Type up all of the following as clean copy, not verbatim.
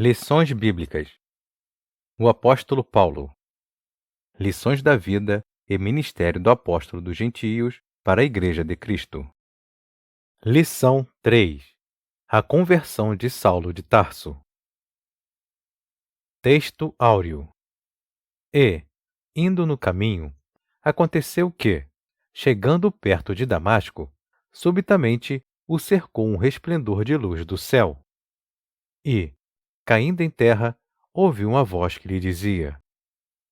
Lições bíblicas. O apóstolo Paulo. Lições da vida e ministério do apóstolo dos gentios para a Igreja de Cristo. Lição 3. A conversão de Saulo de Tarso. Texto áureo. E, indo no caminho, aconteceu que, chegando perto de Damasco, subitamente o cercou um resplendor de luz do céu. E, caindo em terra, ouviu uma voz que lhe dizia: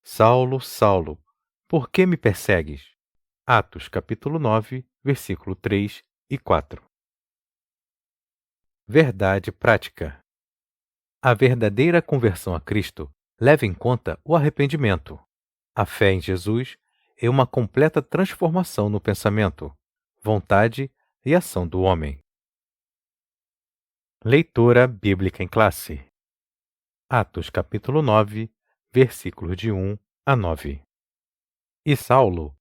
Saulo, Saulo, por que me persegues? Atos capítulo 9, versículo 3 e 4. Verdade prática. A verdadeira conversão a Cristo leva em conta o arrependimento, a fé em Jesus e uma completa transformação no pensamento, vontade e ação do homem. Leitura bíblica em classe. Atos capítulo 9, versículos de 1 a 9. E Saulo,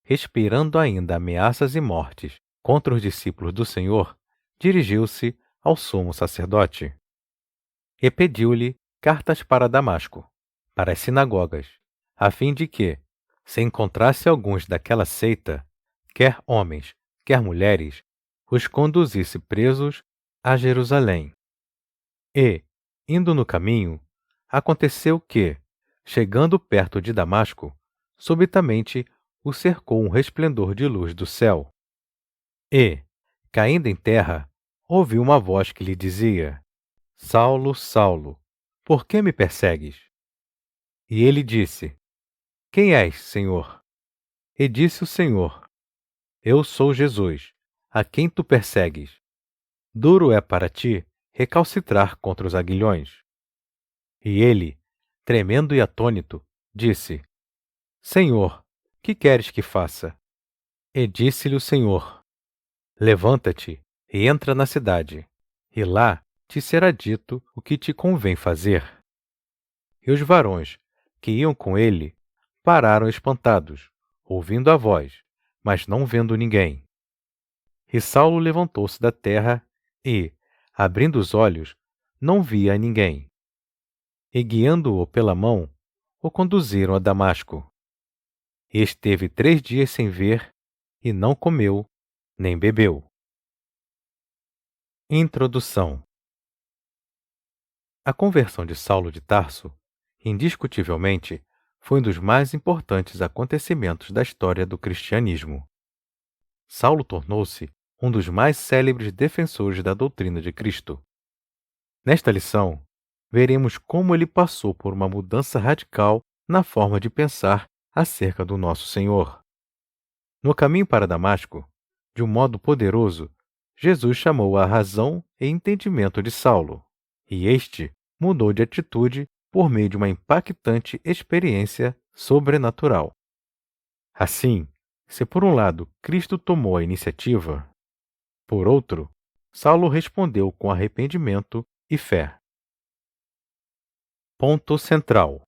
respirando ainda ameaças e mortes contra os discípulos do Senhor, dirigiu-se ao sumo sacerdote e pediu-lhe cartas para Damasco, para as sinagogas, a fim de que, se encontrasse alguns daquela seita, quer homens, quer mulheres, os conduzisse presos a Jerusalém. E, indo no caminho, aconteceu que, chegando perto de Damasco, subitamente o cercou um resplendor de luz do céu. E, caindo em terra, ouviu uma voz que lhe dizia: Saulo, Saulo, por que me persegues? E ele disse: Quem és, Senhor? E disse o Senhor: Eu sou Jesus, a quem tu persegues. Duro é para ti recalcitrar contra os aguilhões. E ele, tremendo e atônito, disse: Senhor, que queres que faça? E disse-lhe o Senhor: Levanta-te e entra na cidade, e lá te será dito o que te convém fazer. E os varões que iam com ele pararam espantados, ouvindo a voz, mas não vendo ninguém. E Saulo levantou-se da terra e, abrindo os olhos, não via ninguém. E guiando-o pela mão, o conduziram a Damasco. E esteve 3 dias sem ver, e não comeu, nem bebeu. Introdução. A conversão de Saulo de Tarso, indiscutivelmente, foi um dos mais importantes acontecimentos da história do cristianismo. Saulo tornou-se um dos mais célebres defensores da doutrina de Cristo. Nesta lição, veremos como ele passou por uma mudança radical na forma de pensar acerca do nosso Senhor. No caminho para Damasco, de um modo poderoso, Jesus chamou a razão e entendimento de Saulo, e este mudou de atitude por meio de uma impactante experiência sobrenatural. Assim, se por um lado Cristo tomou a iniciativa, por outro, Saulo respondeu com arrependimento e fé. Ponto central.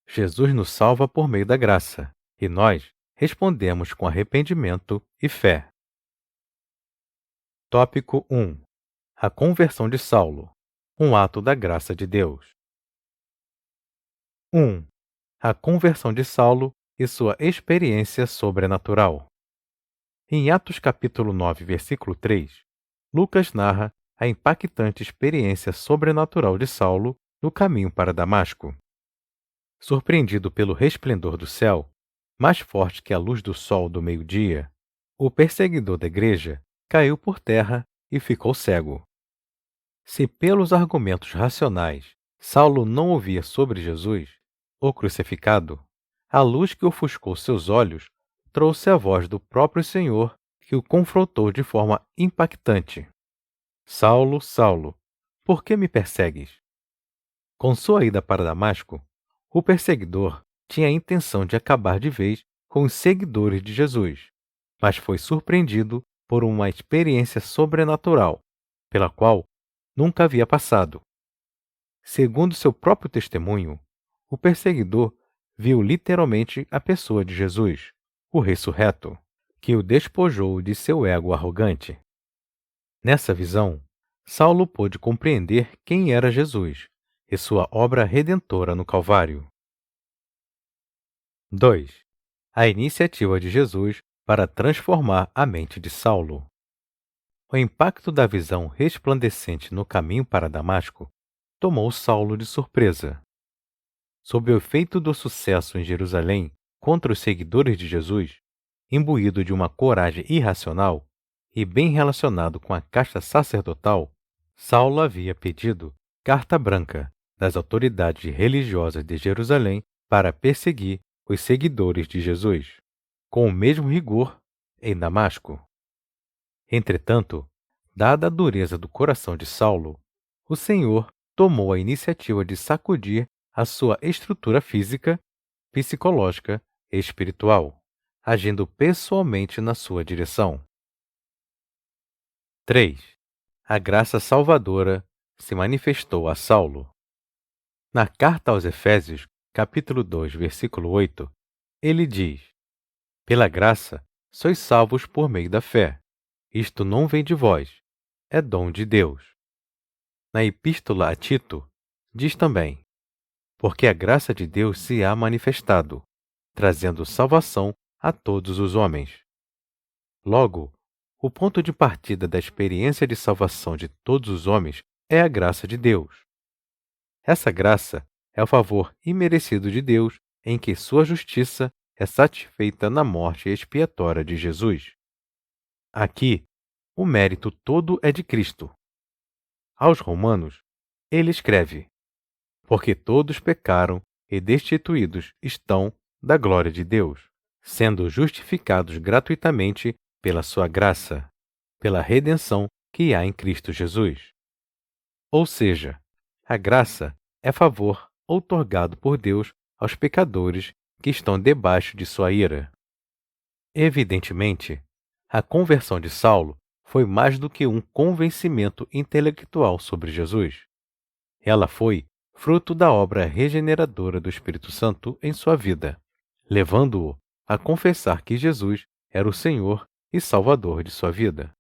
Jesus nos salva por meio da graça, e nós respondemos com arrependimento e fé. Tópico 1. A conversão de Saulo, um ato da graça de Deus. 1. A conversão de Saulo e sua experiência sobrenatural. Em Atos capítulo 9, versículo 3, Lucas narra a impactante experiência sobrenatural de Saulo no caminho para Damasco. Surpreendido pelo resplendor do céu, mais forte que a luz do sol do meio-dia, o perseguidor da igreja caiu por terra e ficou cego. Se pelos argumentos racionais Saulo não ouvia sobre Jesus, o crucificado, a luz que ofuscou seus olhos trouxe a voz do próprio Senhor que o confrontou de forma impactante. Saulo, Saulo, por que me persegues? Com sua ida para Damasco, o perseguidor tinha a intenção de acabar de vez com os seguidores de Jesus, mas foi surpreendido por uma experiência sobrenatural, pela qual nunca havia passado. Segundo seu próprio testemunho, o perseguidor viu literalmente a pessoa de Jesus, o ressurreto, que o despojou de seu ego arrogante. Nessa visão, Saulo pôde compreender quem era Jesus, e sua obra redentora no Calvário. 2. A iniciativa de Jesus para transformar a mente de Saulo. O impacto da visão resplandecente no caminho para Damasco tomou Saulo de surpresa. Sob o efeito do sucesso em Jerusalém contra os seguidores de Jesus, imbuído de uma coragem irracional e bem relacionado com a casta sacerdotal, Saulo havia pedido carta branca das autoridades religiosas de Jerusalém para perseguir os seguidores de Jesus, com o mesmo rigor em Damasco. Entretanto, dada a dureza do coração de Saulo, o Senhor tomou a iniciativa de sacudir a sua estrutura física, psicológica e espiritual, agindo pessoalmente na sua direção. 3. A graça salvadora se manifestou a Saulo. Na carta aos Efésios, capítulo 2, versículo 8, ele diz: Pela graça sois salvos por meio da fé. Isto não vem de vós, é dom de Deus. Na epístola a Tito, diz também: Porque a graça de Deus se há manifestado, trazendo salvação a todos os homens. Logo, o ponto de partida da experiência de salvação de todos os homens é a graça de Deus. Essa graça é o favor imerecido de Deus em que sua justiça é satisfeita na morte expiatória de Jesus. Aqui, o mérito todo é de Cristo. Aos Romanos, ele escreve: Porque todos pecaram e destituídos estão da glória de Deus, sendo justificados gratuitamente pela sua graça, pela redenção que há em Cristo Jesus. Ou seja, a graça é favor outorgado por Deus aos pecadores que estão debaixo de sua ira. Evidentemente, a conversão de Saulo foi mais do que um convencimento intelectual sobre Jesus. Ela foi fruto da obra regeneradora do Espírito Santo em sua vida, levando-o a confessar que Jesus era o Senhor e Salvador de sua vida.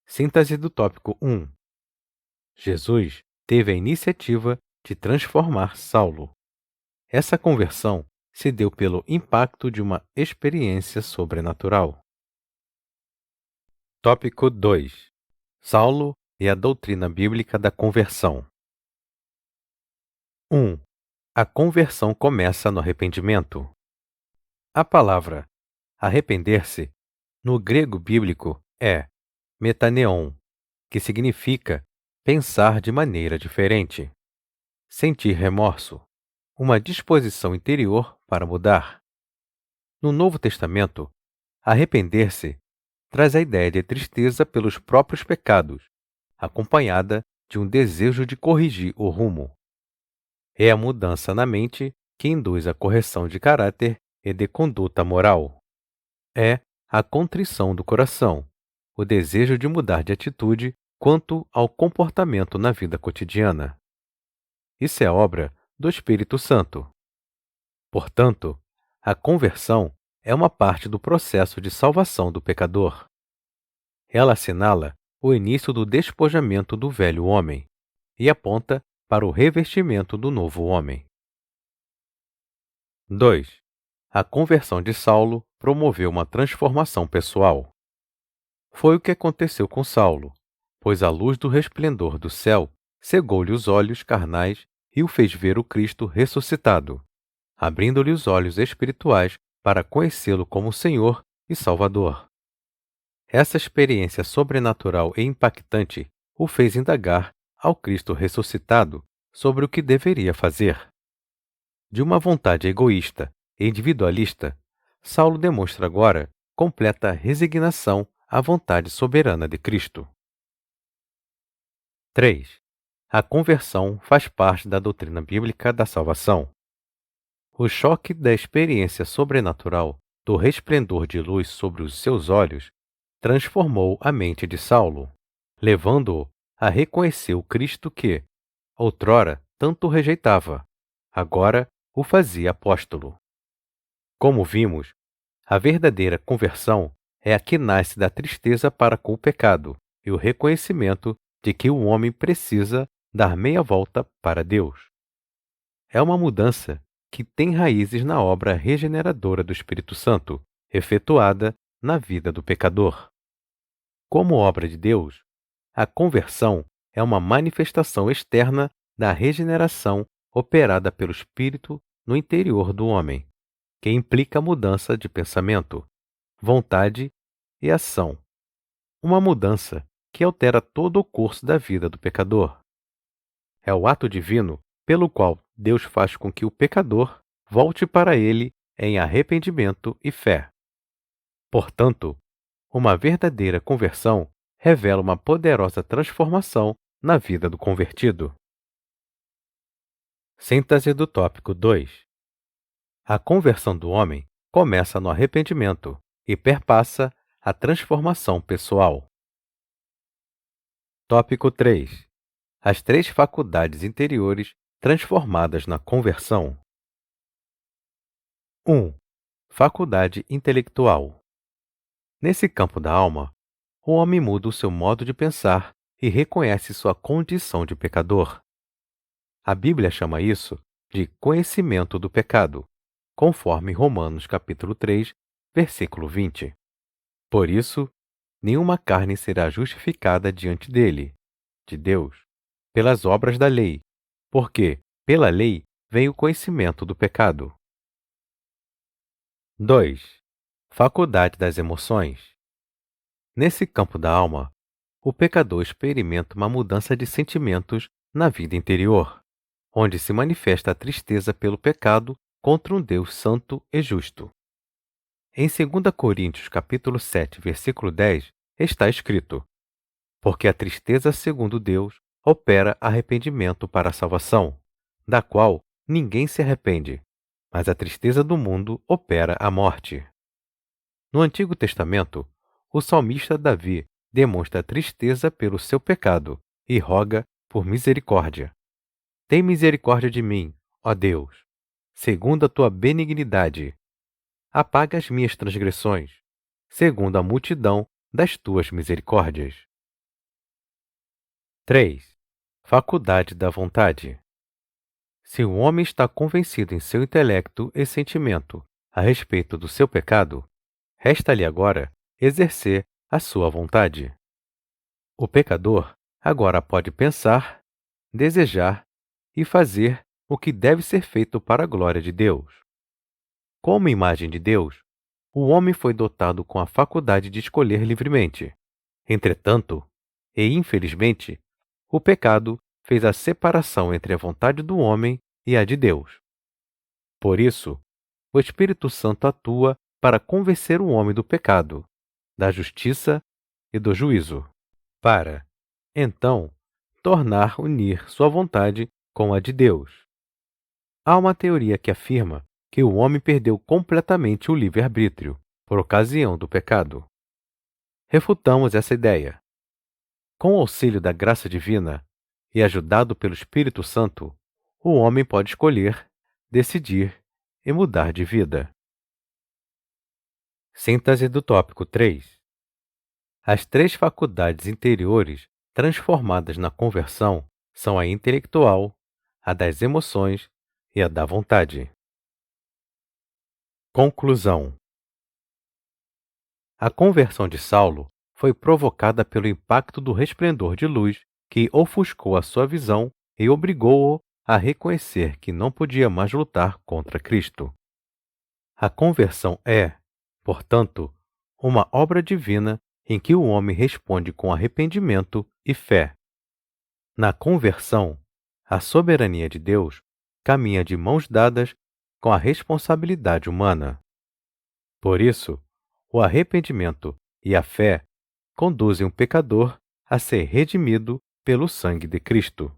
Síntese do tópico 1. Jesus teve a iniciativa de transformar Saulo. Essa conversão se deu pelo impacto de uma experiência sobrenatural. Tópico 2. Saulo e a doutrina bíblica da conversão. 1. A conversão começa no arrependimento. A palavra arrepender-se, no grego bíblico, é metaneon, que significa pensar de maneira diferente, sentir remorso, uma disposição interior para mudar. No Novo Testamento, arrepender-se traz a ideia de tristeza pelos próprios pecados, acompanhada de um desejo de corrigir o rumo. É a mudança na mente que induz a correção de caráter e de conduta moral. É a contrição do coração, o desejo de mudar de atitude quanto ao comportamento na vida cotidiana. Isso é obra do Espírito Santo. Portanto, a conversão é uma parte do processo de salvação do pecador. Ela assinala o início do despojamento do velho homem e aponta para o revestimento do novo homem. 2. A conversão de Saulo promoveu uma transformação pessoal. Foi o que aconteceu com Saulo, pois a luz do resplendor do céu cegou-lhe os olhos carnais e o fez ver o Cristo ressuscitado, abrindo-lhe os olhos espirituais para conhecê-lo como Senhor e Salvador. Essa experiência sobrenatural e impactante o fez indagar ao Cristo ressuscitado sobre o que deveria fazer. De uma vontade egoísta e individualista, Saulo demonstra agora completa resignação à vontade soberana de Cristo. 3. A conversão faz parte da doutrina bíblica da salvação. O choque da experiência sobrenatural do resplendor de luz sobre os seus olhos transformou a mente de Saulo, levando-o a reconhecer o Cristo que, outrora, tanto rejeitava, agora o fazia apóstolo. Como vimos, a verdadeira conversão é a que nasce da tristeza para com o pecado e o reconhecimento de que o homem precisa dar meia volta para Deus. É uma mudança que tem raízes na obra regeneradora do Espírito Santo, efetuada na vida do pecador. Como obra de Deus, a conversão é uma manifestação externa da regeneração operada pelo Espírito no interior do homem, que implica mudança de pensamento, vontade e ação. Uma mudança que altera todo o curso da vida do pecador. É o ato divino pelo qual Deus faz com que o pecador volte para ele em arrependimento e fé. Portanto, uma verdadeira conversão revela uma poderosa transformação na vida do convertido. Síntese do tópico 2. A conversão do homem começa no arrependimento e perpassa a transformação pessoal. Tópico 3. As 3 faculdades interiores transformadas na conversão. 1. Faculdade intelectual. Nesse campo da alma, o homem muda o seu modo de pensar e reconhece sua condição de pecador. A Bíblia chama isso de conhecimento do pecado, conforme Romanos capítulo 3, versículo 20. Por isso, nenhuma carne será justificada diante dele, de Deus, pelas obras da lei, porque, pela lei, vem o conhecimento do pecado. 2. Faculdade das emoções. Nesse campo da alma, o pecador experimenta uma mudança de sentimentos na vida interior, onde se manifesta a tristeza pelo pecado contra um Deus santo e justo. Em 2 Coríntios capítulo 7, versículo 10, está escrito: porque a tristeza segundo Deus opera arrependimento para a salvação, da qual ninguém se arrepende, mas a tristeza do mundo opera a morte. No Antigo Testamento, o salmista Davi demonstra tristeza pelo seu pecado e roga por misericórdia. Tem misericórdia de mim, ó Deus, segundo a tua benignidade. Apaga as minhas transgressões, segundo a multidão das tuas misericórdias. 3. Faculdade da vontade. Se o homem está convencido em seu intelecto e sentimento a respeito do seu pecado, resta-lhe agora exercer a sua vontade. O pecador agora pode pensar, desejar e fazer o que deve ser feito para a glória de Deus. Como imagem de Deus, o homem foi dotado com a faculdade de escolher livremente. Entretanto, e infelizmente, o pecado fez a separação entre a vontade do homem e a de Deus. Por isso, o Espírito Santo atua para convencer o homem do pecado, da justiça e do juízo, para, então, unir sua vontade com a de Deus. Há uma teoria que afirma que o homem perdeu completamente o livre-arbítrio por ocasião do pecado. Refutamos essa ideia. Com o auxílio da graça divina e ajudado pelo Espírito Santo, o homem pode escolher, decidir e mudar de vida. Síntese do tópico 3. As 3 faculdades interiores transformadas na conversão são a intelectual, a das emoções e a da vontade. Conclusão. A conversão de Saulo foi provocada pelo impacto do resplendor de luz que ofuscou a sua visão e obrigou-o a reconhecer que não podia mais lutar contra Cristo. A conversão é, portanto, uma obra divina em que o homem responde com arrependimento e fé. Na conversão, a soberania de Deus caminha de mãos dadas com a responsabilidade humana. Por isso, o arrependimento e a fé conduzem o pecador a ser redimido pelo sangue de Cristo.